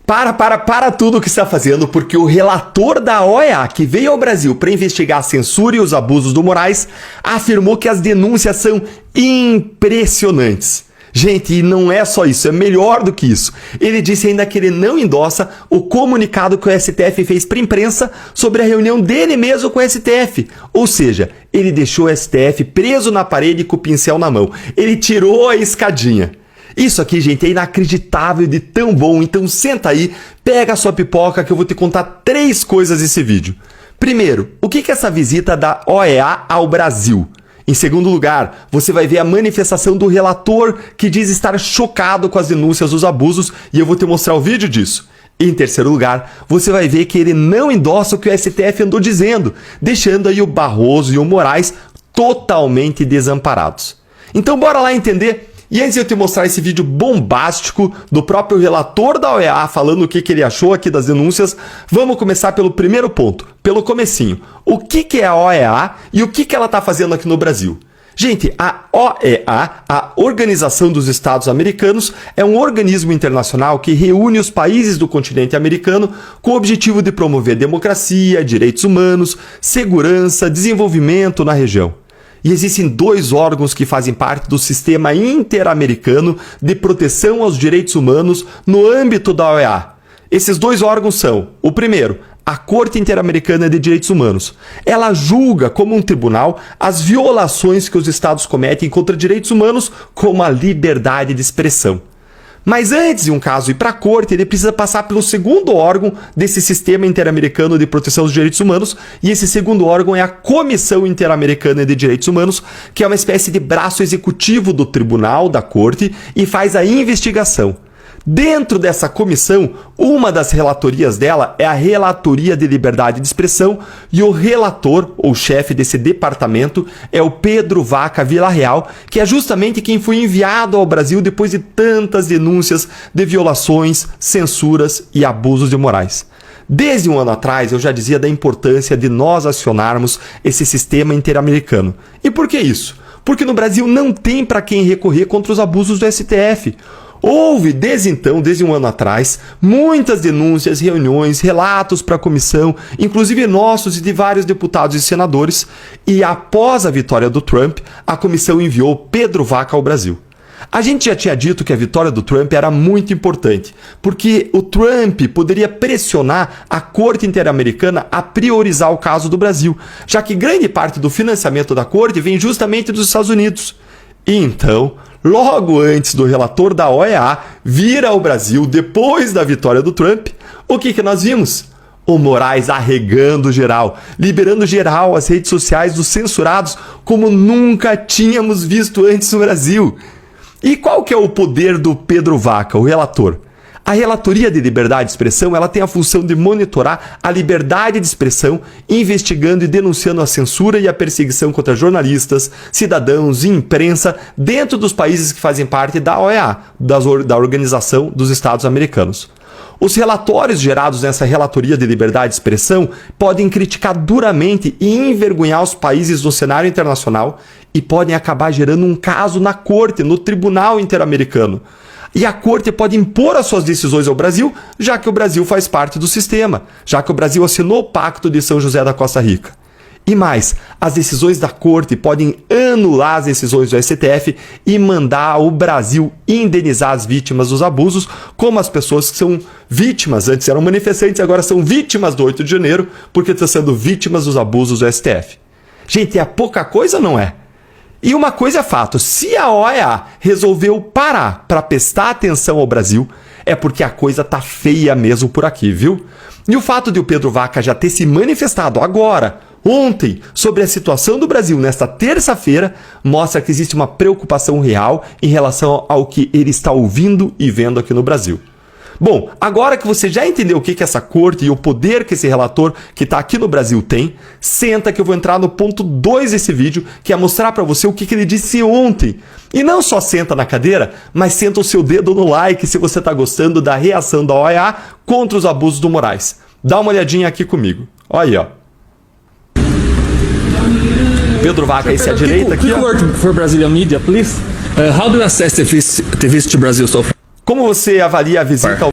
Para tudo o que está fazendo, porque o relator da OEA, que veio ao Brasil para investigar a censura e os abusos do Moraes, afirmou que as denúncias são impressionantes. Gente, e não é só isso, é melhor do que isso. Ele disse ainda que ele não endossa o comunicado que o STF fez para a imprensa sobre a reunião dele mesmo com o STF. Ou seja, ele deixou o STF preso na parede com o pincel na mão. Ele tirou a escadinha. Isso aqui, gente, é inacreditável de tão bom, então senta aí, pega a sua pipoca que eu vou te contar 3 coisas desse vídeo. Primeiro, o que é essa visita da OEA ao Brasil? Em segundo lugar, você vai ver a manifestação do relator que diz estar chocado com as denúncias dos abusos e eu vou te mostrar o vídeo disso. E em terceiro lugar, você vai ver que ele não endossa o que o STF andou dizendo, deixando aí o Barroso e o Moraes totalmente desamparados. Então bora lá entender. E antes de eu te mostrar esse vídeo bombástico do próprio relator da OEA falando o que ele achou aqui das denúncias, vamos começar pelo primeiro ponto, pelo comecinho. O que é a OEA e o que ela está fazendo aqui no Brasil? Gente, a OEA, a Organização dos Estados Americanos, é um organismo internacional que reúne os países do continente americano com o objetivo de promover democracia, direitos humanos, segurança, desenvolvimento na região. E existem 2 órgãos que fazem parte do Sistema Interamericano de Proteção aos Direitos Humanos no âmbito da OEA. Esses 2 órgãos são, o primeiro, a Corte Interamericana de Direitos Humanos. Ela julga como um tribunal as violações que os Estados cometem contra direitos humanos, como a liberdade de expressão. Mas antes de um caso ir para a corte, ele precisa passar pelo segundo órgão desse Sistema Interamericano de Proteção aos Direitos Humanos, e esse segundo órgão é a Comissão Interamericana de Direitos Humanos, que é uma espécie de braço executivo do tribunal, da corte, e faz a investigação. Dentro dessa comissão, uma das relatorias dela é a Relatoria de Liberdade de Expressão e o relator, ou chefe desse departamento, é o Pedro Vaca Villarreal, que é justamente quem foi enviado ao Brasil depois de tantas denúncias de violações, censuras e abusos de Moraes. Desde um ano atrás, eu já dizia da importância de nós acionarmos esse sistema interamericano. E por que isso? Porque no Brasil não tem para quem recorrer contra os abusos do STF. Houve, desde um ano atrás, muitas denúncias, reuniões, relatos para a comissão, inclusive nossos e de vários deputados e senadores, e após a vitória do Trump, a comissão enviou Pedro Vaca ao Brasil. A gente já tinha dito que a vitória do Trump era muito importante, porque o Trump poderia pressionar a Corte Interamericana a priorizar o caso do Brasil, já que grande parte do financiamento da Corte vem justamente dos Estados Unidos. E então, logo antes do relator da OEA vir ao Brasil depois da vitória do Trump, o que nós vimos? O Moraes arregando geral, liberando geral as redes sociais dos censurados como nunca tínhamos visto antes no Brasil. E qual que é o poder do Pedro Vaca, o relator? A Relatoria de Liberdade de Expressão ela tem a função de monitorar a liberdade de expressão, investigando e denunciando a censura e a perseguição contra jornalistas, cidadãos e imprensa dentro dos países que fazem parte da OEA, da Organização dos Estados Americanos. Os relatórios gerados nessa Relatoria de Liberdade de Expressão podem criticar duramente e envergonhar os países no cenário internacional e podem acabar gerando um caso na Corte, no Tribunal Interamericano. E a Corte pode impor as suas decisões ao Brasil, já que o Brasil faz parte do sistema, já que o Brasil assinou o Pacto de São José da Costa Rica. E mais, as decisões da Corte podem anular as decisões do STF e mandar o Brasil indenizar as vítimas dos abusos, como as pessoas que são vítimas, antes eram manifestantes, agora são vítimas do 8 de janeiro, porque estão sendo vítimas dos abusos do STF. Gente, é pouca coisa, não é? E uma coisa é fato, se a OEA resolveu parar para prestar atenção ao Brasil, é porque a coisa tá feia mesmo por aqui, viu? E o fato de o Pedro Vaca já ter se manifestado agora, ontem, sobre a situação do Brasil nesta terça-feira, mostra que existe uma preocupação real em relação ao que ele está ouvindo e vendo aqui no Brasil. Bom, agora que você já entendeu o que é essa corte e o poder que esse relator que está aqui no Brasil tem, senta que eu vou entrar no ponto 2 desse vídeo, que é mostrar para você o que ele disse ontem. E não só senta na cadeira, mas senta o seu dedo no like se você está gostando da reação da OEA contra os abusos do Moraes. Dá uma olhadinha aqui comigo. Olha aí, ó. Pedro Vaca, esse é a direita aqui, ó. For Brazilian media, please. How do you assess the visit to Brazil so far? Como você avalia a visita ao